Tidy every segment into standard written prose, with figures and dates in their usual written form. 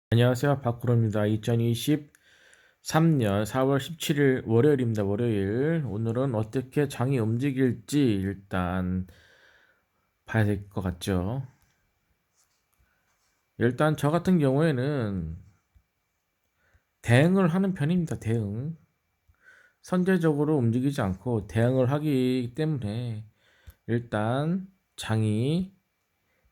안녕하세요. 박구로입니다. 2023년 4월 17일 월요일입니다. 월요일. 오늘은 어떻게 장이 움직일지 일단 봐야 될 것 같죠. 일단 저 같은 경우에는 대응을 하는 편입니다. 대응. 선제적으로 움직이지 않고 대응을 하기 때문에 일단 장이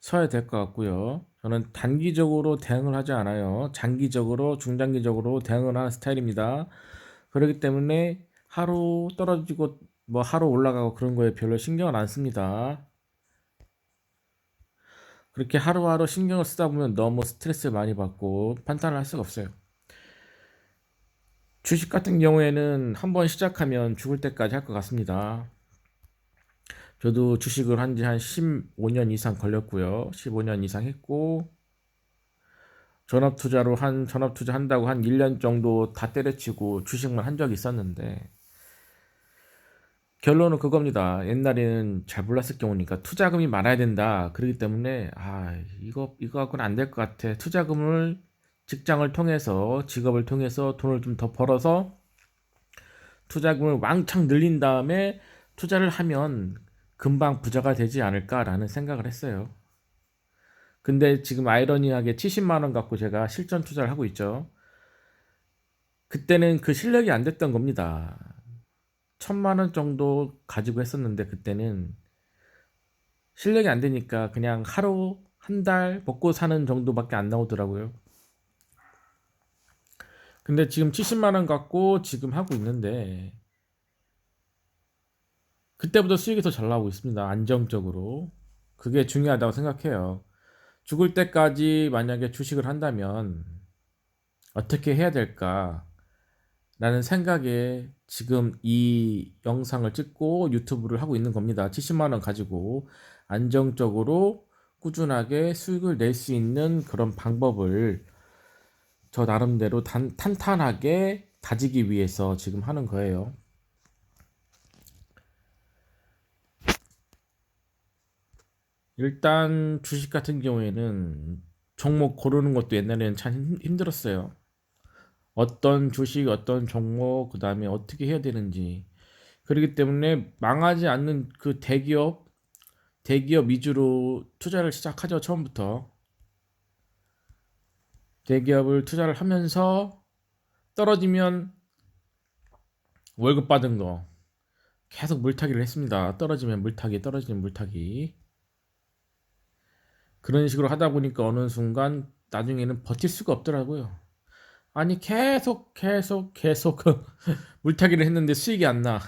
서야 될 것 같고요. 저는 단기적으로 대응을 하지 않아요. 장기적으로, 중장기적으로 대응을 하는 스타일입니다. 그렇기 때문에 하루 떨어지고 뭐 하루 올라가고 그런 거에 별로 신경을 안 씁니다. 그렇게 하루하루 신경을 쓰다 보면 너무 스트레스를 많이 받고 판단을 할 수가 없어요. 주식 같은 경우에는 한번 시작하면 죽을 때까지 할 것 같습니다. 저도 주식을 한 지 한 15년 이상 걸렸고요. 15년 이상 했고 전업 투자 한다고 한 1년 정도 다 때려치고 주식만 한 적이 있었는데 결론은 그겁니다. 옛날에는 잘 몰랐을 경우니까 투자금이 많아야 된다. 그렇기 때문에 이거 갖고는 안 될 것 같아. 투자금을 직장을 통해서 직업을 통해서 돈을 좀 더 벌어서 투자금을 왕창 늘린 다음에 투자를 하면 금방 부자가 되지 않을까라는 생각을 했어요. 근데 지금 아이러니하게 70만 원 갖고 제가 실전 투자를 하고 있죠. 그때는 그 실력이 안 됐던 겁니다. 1000만 원 정도 가지고 했었는데 그때는 실력이 안 되니까 그냥 하루 한 달 먹고 사는 정도밖에 안 나오더라고요. 근데 지금 70만 원 갖고 지금 하고 있는데 그때보다 수익이 더 잘 나오고 있습니다. 안정적으로. 그게 중요하다고 생각해요. 죽을 때까지 만약에 주식을 한다면 어떻게 해야 될까? 라는 생각에 지금 이 영상을 찍고 유튜브를 하고 있는 겁니다. 70만 원 가지고 안정적으로 꾸준하게 수익을 낼 수 있는 그런 방법을 저 나름대로 탄탄하게 다지기 위해서 지금 하는 거예요. 일단 주식 같은 경우에는 종목 고르는 것도 옛날에는 참 힘들었어요. 어떤 주식, 어떤 종목, 그 다음에 어떻게 해야 되는지. 그렇기 때문에 망하지 않는 그 대기업 위주로 투자를 시작하죠, 처음부터. 대기업을 투자를 하면서 떨어지면 월급 받은 거 계속 물타기를 했습니다. 떨어지면 물타기, 떨어지면 물타기. 그런 식으로 하다 보니까 어느 순간 나중에는 버틸 수가 없더라고요. 아니 계속 물타기를 했는데 수익이 안 나.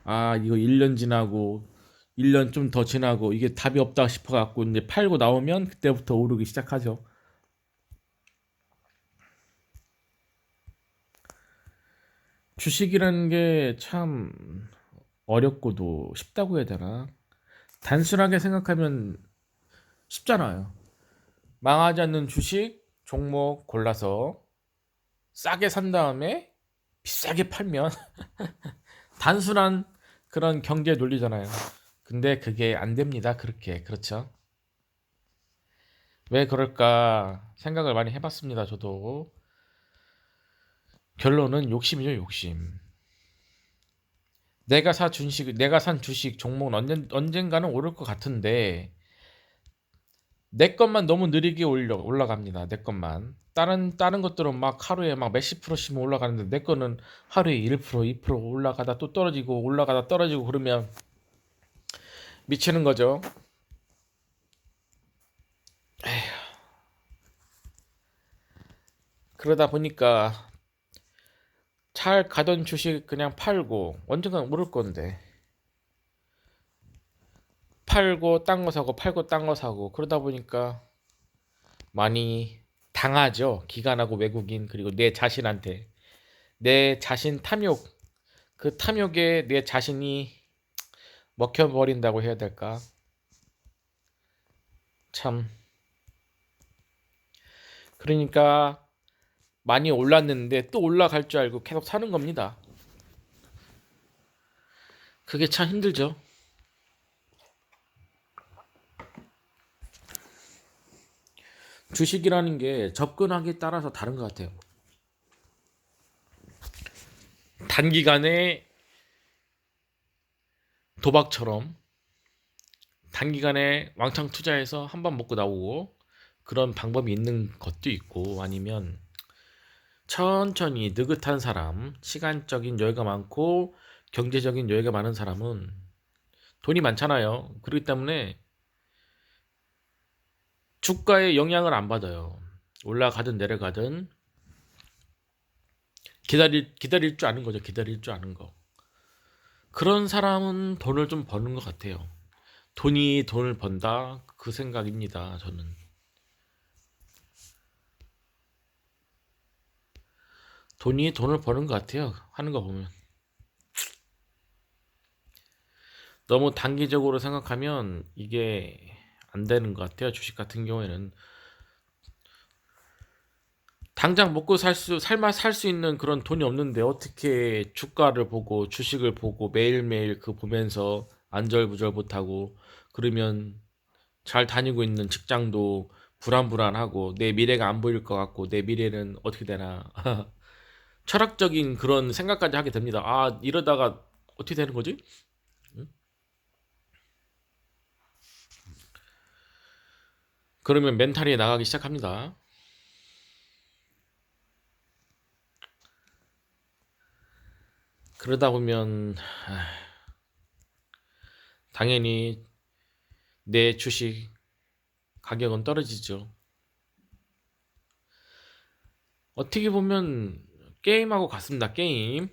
이거 1년 지나고 1년 좀 더 지나고 이게 답이 없다 싶어 갖고 이제 팔고 나오면 그때부터 오르기 시작하죠. 주식이라는 게 참 어렵고도 쉽다고 해야 되나? 단순하게 생각하면 쉽잖아요. 망하지 않는 주식 종목 골라서 싸게 산 다음에 비싸게 팔면 단순한 그런 경제 논리잖아요. 근데 그게 안 됩니다. 그렇게. 그렇죠? 왜 그럴까 생각을 많이 해봤습니다. 저도. 결론은 욕심이죠, 욕심. 내가 산 주식 종목은 언젠가는 오를 것 같은데 내 것만 너무 느리게 올라갑니다. 내 것만. 다른 것들은 막 하루에 막 몇십 프로씩 올라가는데 내 거는 하루에 1%, 2% 올라가다 또 떨어지고 올라가다 떨어지고 그러면 미치는 거죠. 그러다 보니까 잘 가던 주식 그냥 팔고 언젠간 오를 건데 팔고 딴 거 사고 팔고 딴 거 사고 그러다 보니까 많이 당하죠. 기관하고 외국인 그리고 내 자신한테 내 자신 탐욕 그 탐욕에 내 자신이 먹혀버린다고 해야 될까? 참 그러니까 많이 올랐는데 또 올라갈 줄 알고 계속 사는 겁니다. 그게 참 힘들죠. 주식이라는 게 접근하기에 따라서 다른 것 같아요. 단기간에 도박처럼 단기간에 왕창 투자해서 한 번 먹고 나오고 그런 방법이 있는 것도 있고, 아니면 천천히 느긋한 사람, 시간적인 여유가 많고 경제적인 여유가 많은 사람은 돈이 많잖아요. 그렇기 때문에 주가에 영향을 안 받아요. 올라가든 내려가든 기다릴 줄 아는 거죠. 기다릴 줄 아는 거. 그런 사람은 돈을 좀 버는 것 같아요. 돈이 돈을 번다, 그 생각입니다. 저는 돈이 돈을 버는 것 같아요. 하는 거 보면 너무 단기적으로 생각하면 이게 안 되는 것 같아요. 주식 같은 경우에는 당장 먹고 살 수 있는 그런 돈이 없는데 어떻게 주가를 보고 주식을 보고 매일매일 그 보면서 안절부절 못하고, 그러면 잘 다니고 있는 직장도 불안불안하고 내 미래가 안 보일 것 같고 내 미래는 어떻게 되나 철학적인 그런 생각까지 하게 됩니다. 아, 이러다가 어떻게 되는 거지? 응? 그러면 멘탈이 나가기 시작합니다. 그러다 보면 당연히 내 주식 가격은 떨어지죠. 어떻게 보면 게임하고 같습니다. 게임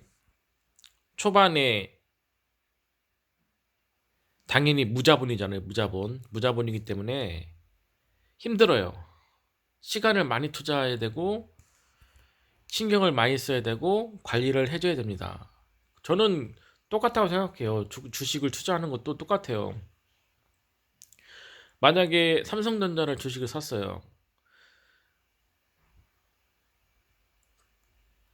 초반에 당연히 무자본이잖아요. 무자본이기 때문에 힘들어요. 시간을 많이 투자해야 되고 신경을 많이 써야 되고 관리를 해줘야 됩니다. 저는 똑같다고 생각해요. 주식을 투자하는 것도 똑같아요. 만약에 삼성전자를 주식을 샀어요.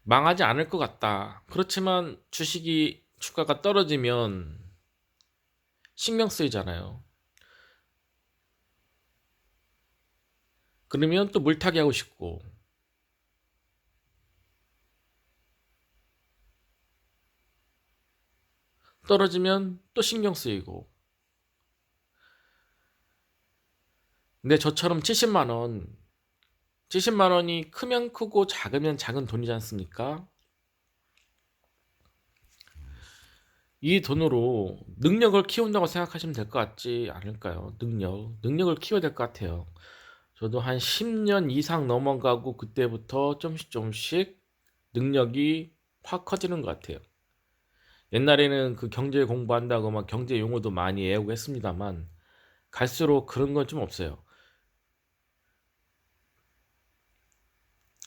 망하지 않을 것 같다. 그렇지만 주식이 주가가 떨어지면 신경 쓰이잖아요. 그러면 또 물타기 하고 싶고, 떨어지면 또 신경 쓰이고. 근데 저처럼 70만 원이 크면 크고 작으면 작은 돈이지 않습니까? 이 돈으로 능력을 키운다고 생각하시면 될 것 같지 않을까요? 능력을 키워야 될 것 같아요. 저도 한 10년 이상 넘어가고 그때부터 조금씩 조금씩 능력이 확 커지는 것 같아요. 옛날에는 그 경제 공부한다고 막 경제 용어도 많이 외우고 했습니다만 갈수록 그런 건 좀 없어요.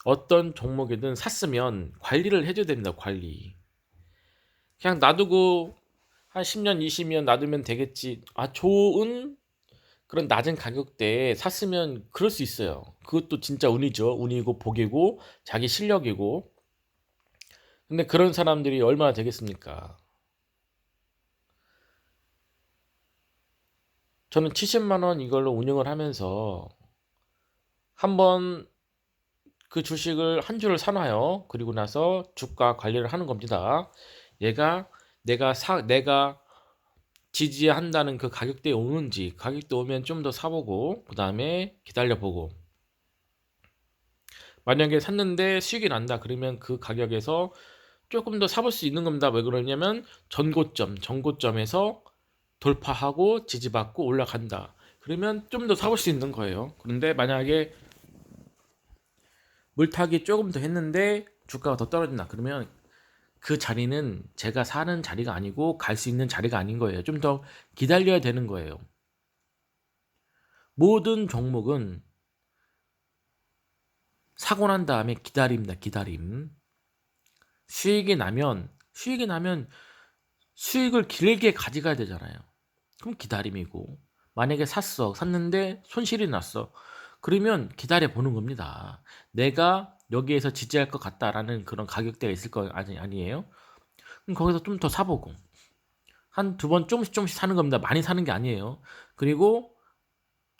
어떤 종목이든 샀으면 관리를 해줘야 됩니다. 관리. 그냥 놔두고 한 10년, 20년 놔두면 되겠지. 아, 좋은 그런 낮은 가격대에 샀으면 그럴 수 있어요. 그것도 진짜 운이죠. 운이고 복이고 자기 실력이고. 근데 그런 사람들이 얼마나 되겠습니까? 저는 70만 원 이걸로 운영을 하면서 한번 그 주식을 한 주를 사놔요. 그리고 나서 주가 관리를 하는 겁니다. 얘가 내가 지지한다는 그 가격대에 오는지, 가격대 오면 좀 더 사보고 그 다음에 기다려보고, 만약에 샀는데 수익이 난다 그러면 그 가격에서 조금 더 사볼 수 있는 겁니다. 왜 그러냐면 전고점에서 돌파하고 지지받고 올라간다 그러면 좀 더 사볼 수 있는 거예요. 그런데 만약에 물타기 조금 더 했는데 주가가 더 떨어진다 그러면 그 자리는 제가 사는 자리가 아니고 갈 수 있는 자리가 아닌 거예요. 좀 더 기다려야 되는 거예요. 모든 종목은 사고 난 다음에 기다립니다. 기다림. 수익이 나면 수익을 길게 가져가야 되잖아요. 그럼 기다림이고, 만약에 샀는데 손실이 났어. 그러면 기다려 보는 겁니다. 내가 여기에서 지지할 것 같다라는 그런 가격대가 있을 거 아니에요? 그럼 거기서 좀 더 사보고 한 두 번 조금씩 조금씩 사는 겁니다. 많이 사는 게 아니에요. 그리고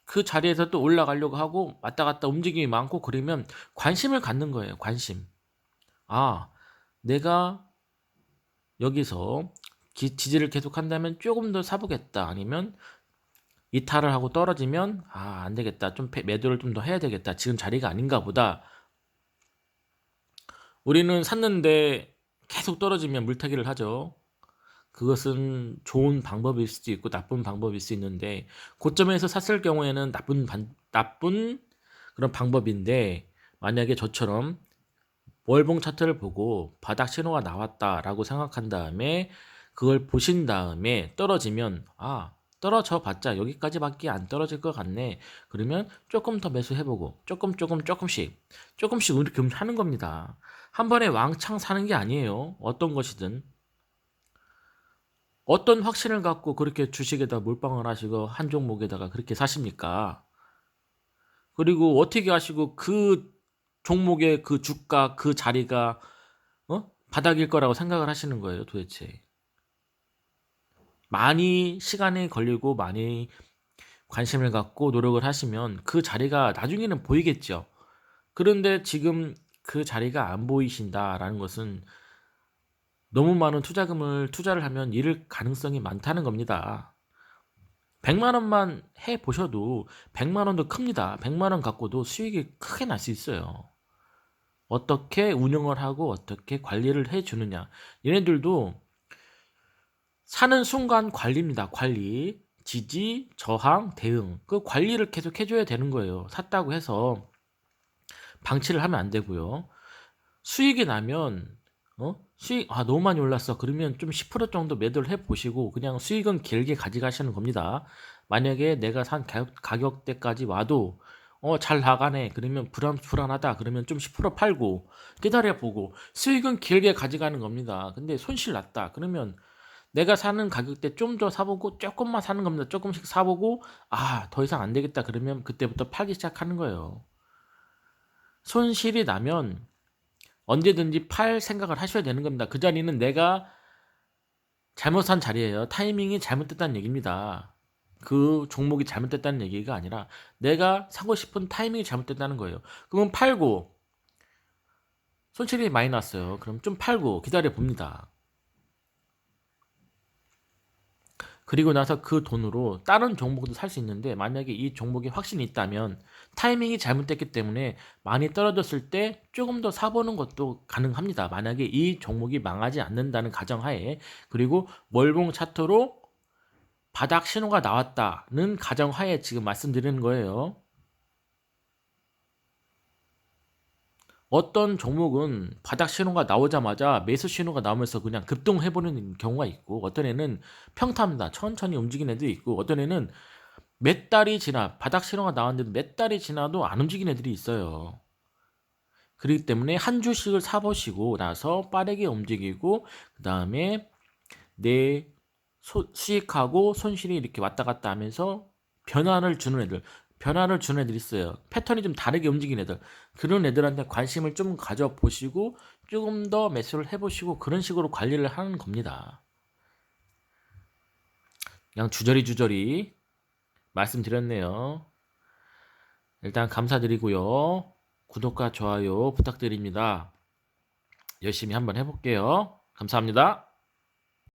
그 자리에서 또 올라가려고 하고 왔다 갔다 움직임이 많고 그러면 관심을 갖는 거예요. 관심. 아, 내가 여기서 지지를 계속한다면 조금 더 사보겠다. 아니면 이탈을 하고 떨어지면 안 되겠다. 좀 매도를 좀 더 해야 되겠다. 지금 자리가 아닌가 보다. 우리는 샀는데 계속 떨어지면 물타기를 하죠. 그것은 좋은 방법일 수도 있고 나쁜 방법일 수 있는데 고점에서 샀을 경우에는 나쁜 그런 방법인데, 만약에 저처럼 월봉 차트를 보고 바닥 신호가 나왔다라고 생각한 다음에 그걸 보신 다음에 떨어지면 떨어져 봤자 여기까지밖에 안 떨어질 것 같네. 그러면 조금 더 매수해보고 조금씩 이렇게 하는 겁니다. 한 번에 왕창 사는 게 아니에요. 어떤 것이든. 어떤 확신을 갖고 그렇게 주식에다 몰빵을 하시고 한 종목에다가 그렇게 사십니까? 그리고 어떻게 하시고 그 종목의 그 주가 그 자리가 바닥일 거라고 생각을 하시는 거예요, 도대체? 많이 시간이 걸리고 많이 관심을 갖고 노력을 하시면 그 자리가 나중에는 보이겠죠. 그런데 지금 그 자리가 안 보이신다라는 것은 너무 많은 투자를 하면 잃을 가능성이 많다는 겁니다. 100만 원만 해 보셔도 100만 원도 큽니다. 100만 원 갖고도 수익이 크게 날 수 있어요. 어떻게 운영을 하고 어떻게 관리를 해 주느냐. 얘네들도 사는 순간 관리입니다. 관리. 지지, 저항, 대응. 그 관리를 계속 해줘야 되는 거예요. 샀다고 해서 방치를 하면 안 되고요. 수익이 나면 수익 너무 많이 올랐어. 그러면 좀 10% 정도 매도를 해 보시고 그냥 수익은 길게 가져가시는 겁니다. 만약에 내가 산 가격대까지 와도 잘 나가네. 그러면 불안하다. 그러면 좀 10% 팔고 기다려 보고 수익은 길게 가져가는 겁니다. 근데 손실 났다. 그러면 내가 사는 가격대 좀 더 사보고 조금만 사는 겁니다. 조금씩 사보고 더 이상 안 되겠다. 그러면 그때부터 팔기 시작하는 거예요. 손실이 나면 언제든지 팔 생각을 하셔야 되는 겁니다. 그 자리는 내가 잘못 산 자리예요. 타이밍이 잘못됐다는 얘기입니다. 그 종목이 잘못됐다는 얘기가 아니라 내가 사고 싶은 타이밍이 잘못됐다는 거예요. 그러면 팔고 손실이 많이 났어요. 그럼 좀 팔고 기다려 봅니다. 그리고 나서 그 돈으로 다른 종목도 살 수 있는데, 만약에 이 종목에 확신이 있다면 타이밍이 잘못됐기 때문에 많이 떨어졌을 때 조금 더 사보는 것도 가능합니다. 만약에 이 종목이 망하지 않는다는 가정하에, 그리고 월봉 차트로 바닥 신호가 나왔다는 가정하에 지금 말씀드리는 거예요. 어떤 종목은 바닥 신호가 나오자마자 매수 신호가 나오면서 그냥 급등해버리는 경우가 있고, 어떤 애는 평타입니다. 천천히 움직이는 애도 있고, 어떤 애는 몇 달이 지나 바닥 신호가 나왔는데도 몇 달이 지나도 안 움직이는 애들이 있어요. 그렇기 때문에 한 주씩을 사보시고 나서 빠르게 움직이고 그 다음에 내 수익하고 손실이 이렇게 왔다 갔다 하면서 변화를 주는 애들이 있어요. 패턴이 좀 다르게 움직이는 애들. 그런 애들한테 관심을 좀 가져보시고 조금 더 매수를 해보시고 그런 식으로 관리를 하는 겁니다. 그냥 주저리 말씀드렸네요. 일단 감사드리고요. 구독과 좋아요 부탁드립니다. 열심히 한번 해볼게요. 감사합니다.